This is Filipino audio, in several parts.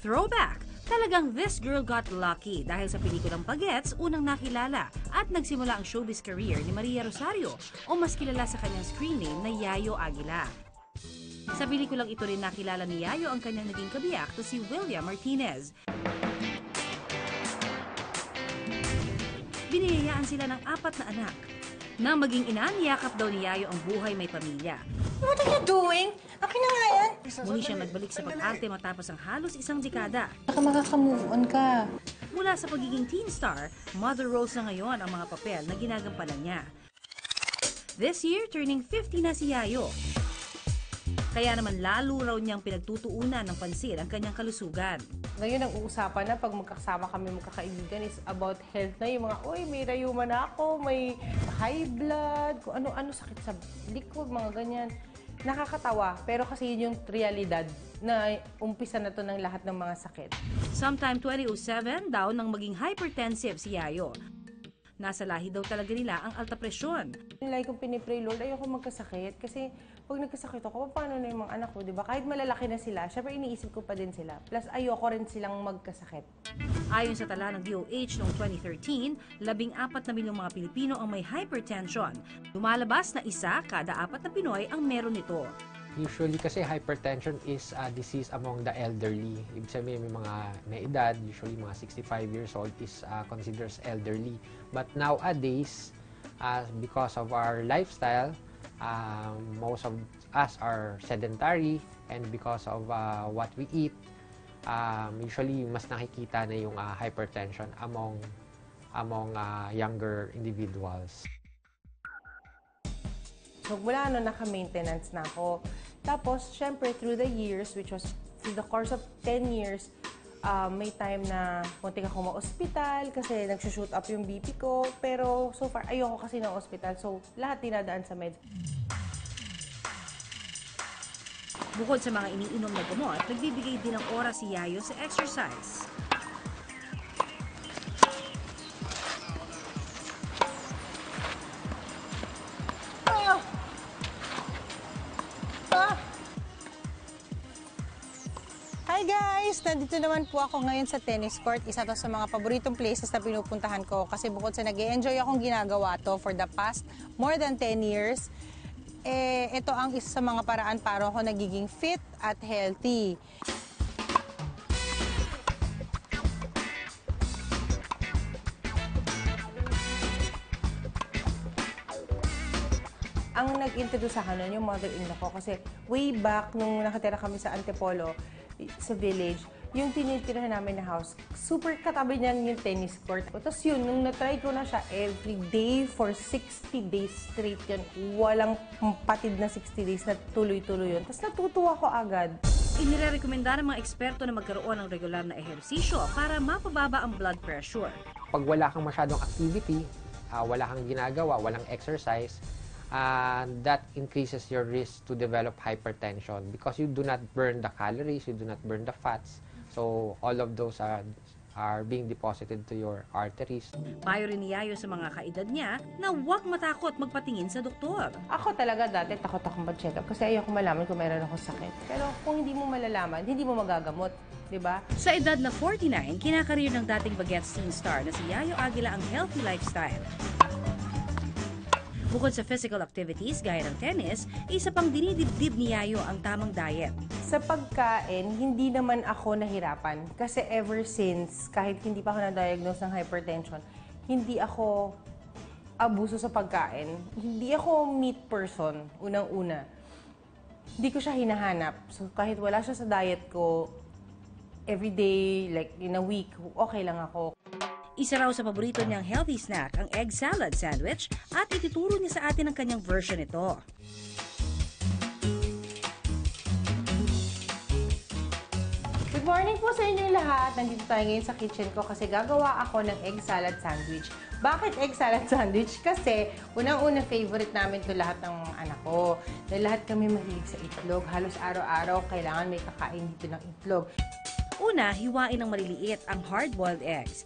#throwback. Talagang this girl got lucky dahil sa pelikulang Bagets unang nakilala at nagsimula ang showbiz career ni Maria Rosario o mas kilala sa kanyang screen name na Yayo Aguila. Sa pelikulang ito rin nakilala ni Yayo ang kanyang naging kabiyak na si William Martinez. Biniyayaan sila ng 4 na anak. Nang maging ina, niyakap daw ni Yayo ang buhay may pamilya. What are you doing? Akin na nga yan. Muli siyang nagbalik sa pag-arte matapos ang halos isang dekada. Baka makaka-move on ka. Mula sa pagiging teen star, mother roles na ngayon ang mga papel na ginagampanan niya. This year, turning 50 na si Yayo. Kaya naman lalo raw niyang pinagtutuunan ng pansin ang kanyang kalusugan. Ngayon ang uusapan na pag magkasama kami magkakaibigan is about health na yung mga, uy, may rayuma na ako, may high blood, kung ano-ano sakit sa likod, mga ganyan. Nakakatawa, pero kasi yun yung realidad na umpisa na to ng lahat ng mga sakit. Sometime 2007 daw nang maging hypertensive si Yayo. Nasa lahi daw talaga nila ang alta presyon. Like kung pinipray, Lord, ayoko magkasakit kasi pag nagkasakit ako, paano na yung mga anak ko, di ba? Kahit malalaki na sila, syempre iniisip ko pa din sila. Plus, ayoko rin silang magkasakit. Ayon sa tala ng DOH noong 2013, 14 na milyong mga Pilipino ang may hypertension. Lumalabas na 1 kada 4 na Pinoy ang meron nito. Usually kasi hypertension is a disease among the elderly. Ibig sabihin may edad, usually mga 65 years old is considered as elderly. But nowadays, because of our lifestyle, most of us are sedentary, and because of what we eat, usually mas nakikita na yung hypertension among younger individuals. So, mula naka-maintenance na ako. Tapos, syempre, through the years, which was through the course of 10 years, may time na muntik ako ma-ospital kasi nag-shoot up yung BP ko. Pero, so far, ayoko kasi ng ospital. So, lahat dinadaan sa meds. Bukod sa mga iniinom na gamot, nagbibigay din ng oras si Yayo sa exercise. Hi guys! Nandito naman po ako ngayon sa tennis court. Isa to sa mga paboritong places na pinupuntahan ko kasi bukod sa nag-e-enjoy akong ginagawa to for the past more than 10 years, ito ang isa sa mga paraan para ako nagiging fit at healthy. Ang nag-introduce sa akin yung mother-in-law ko kasi way back nung nakatira kami sa Antipolo, sa village, yung tinitirahan namin na house, super katabi niyan yung tennis court. Tapos yun, nung natry ko na siya every day for 60 days straight yun, walang patid na 60 days na tuloy-tuloy yun. Tapos natutuwa ko agad. Inirekomenda ng mga eksperto na magkaroon ng regular na ehersisyo para mapababa ang blood pressure. Pag wala kang masyadong activity, wala kang ginagawa, walang exercise, that increases your risk to develop hypertension because you do not burn the calories, you do not burn the fats. So, all of those are being deposited to your arteries. Payo rin ni Yayo sa mga kaedad niya na huwag matakot magpatingin sa doktor. Ako talaga dati takot akong mag-check up kasi ayoko malaman kung meron akong sakit. Pero kung hindi mo malalaman, hindi mo magagamot. Diba? Sa edad na 49, kinakarir ng dating Bagets teen star na si Yayo Aguila ang healthy lifestyle. Bukod sa physical activities gaya ng tennis, isa pang dinidibdib ni Yayo ang tamang diet. Sa pagkain, hindi naman ako nahirapan. Kasi ever since, kahit hindi pa ako na-diagnose ng hypertension, hindi ako abuso sa pagkain. Hindi ako meat person, unang-una. Hindi ko siya hinahanap. So kahit wala siya sa diet ko, every day, like in a week, okay lang ako. Isa raw sa paborito niyang healthy snack ang egg salad sandwich at ituturo niya sa atin ang kanyang version nito. Good morning po sa inyong lahat. Nandito tayo ngayon sa kitchen ko kasi gagawa ako ng egg salad sandwich. Bakit egg salad sandwich? Kasi unang-una favorite namin to lahat ng anak ko. Dahil lahat kami mahilig sa itlog. Halos araw-araw kailangan may kakain dito ng itlog. Una, hiwain ng maliliit ang hard-boiled eggs.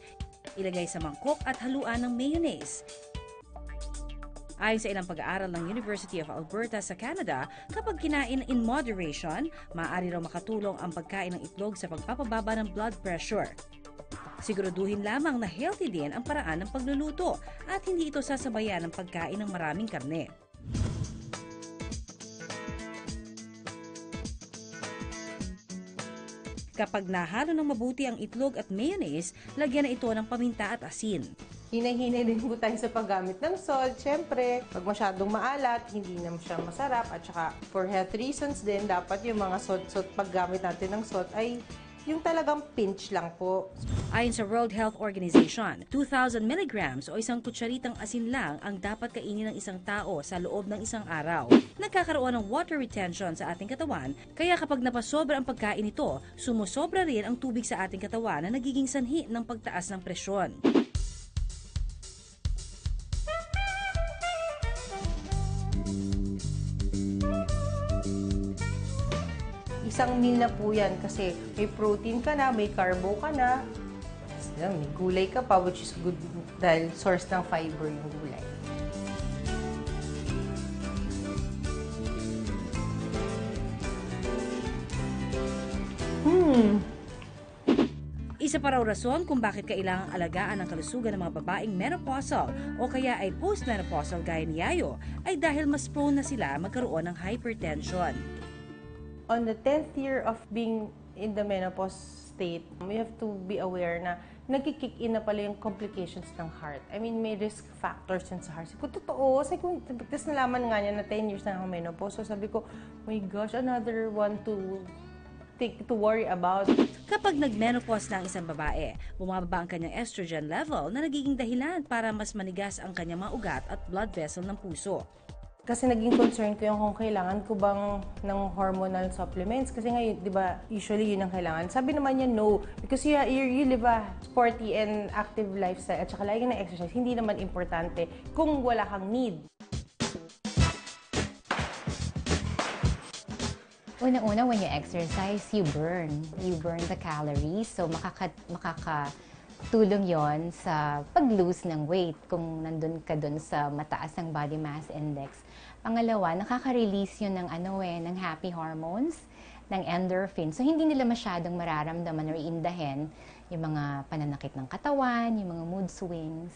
Ilagay sa mangkok at haluan ng mayonnaise. Ayon sa ilang pag-aaral ng University of Alberta sa Canada, kapag kinain in moderation, maaari raw makatulong ang pagkain ng itlog sa pagpapababa ng blood pressure. Siguraduhin lamang na healthy din ang paraan ng pagluluto at hindi ito sasabayan ng pagkain ng maraming karne. Kapag nahalo ng mabuti ang itlog at mayonnaise, lagyan na ito ng paminta at asin. Hinay-hinay din po tayo sa paggamit ng salt. Siyempre, pag masyadong maalat, hindi na siya masarap. At saka, for health reasons din, dapat yung mga salt paggamit natin ng salt ay yung talagang pinch lang po. Ayon sa World Health Organization, 2,000 milligrams o isang kutsaritang asin lang ang dapat kainin ng isang tao sa loob ng isang araw. Nagkakaroon ng water retention sa ating katawan, kaya kapag napasobra ang pagkain nito, sumusobra rin ang tubig sa ating katawan na nagiging sanhi ng pagtaas ng presyon. Isang meal na po yan kasi may protein ka na, may carbo ka na, may gulay ka pa, which is good dahil source ng fiber yung gulay. Isa pa raw rason kung bakit kailangang alagaan ang kalusugan ng mga babaeng menopausal o kaya ay postmenopausal gaya ni Yayo ay dahil mas prone na sila magkaroon ng hypertension. On the 10th year of being in the menopause state, we have to be aware na nagkikick in na pala yung complications ng heart. I mean, may risk factors yun sa heart. Sabi ko, totoo. Tapos nalaman nga niya na 10 years na ako menopause. So sabi ko, my gosh, another one to worry about. Kapag nag-menopause na ang isang babae, bumababa ang kanyang estrogen level na nagiging dahilan para mas manigas ang kanyang mga ugat at blood vessel ng puso. Kasi naging concern ko yung kung kailangan ko bang ng hormonal supplements. Kasi ngayon, di ba, usually yun ang kailangan. Sabi naman niya, no. Because you live a sporty and active lifestyle at saka lagi na exercise, hindi naman importante kung wala kang need. Una-una, when you exercise, you burn. You burn the calories. So, makakatulong yon sa pag-lose ng weight kung nandun ka dun sa mataas ang body mass index. Pangalawa, nakaka-release yun ng happy hormones, ng endorphin. So, hindi nila masyadong mararamdaman or iindahin yung mga pananakit ng katawan, yung mga mood swings.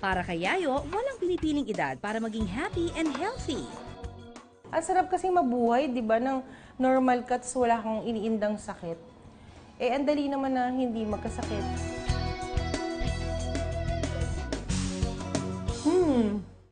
Para kay Yayo, walang pinipiling edad para maging happy and healthy. Ang sarap kasi mabuhay, di ba, ng normal ka, tapos wala kang iniindang sakit. Eh, ang dali naman na hindi magkasakit.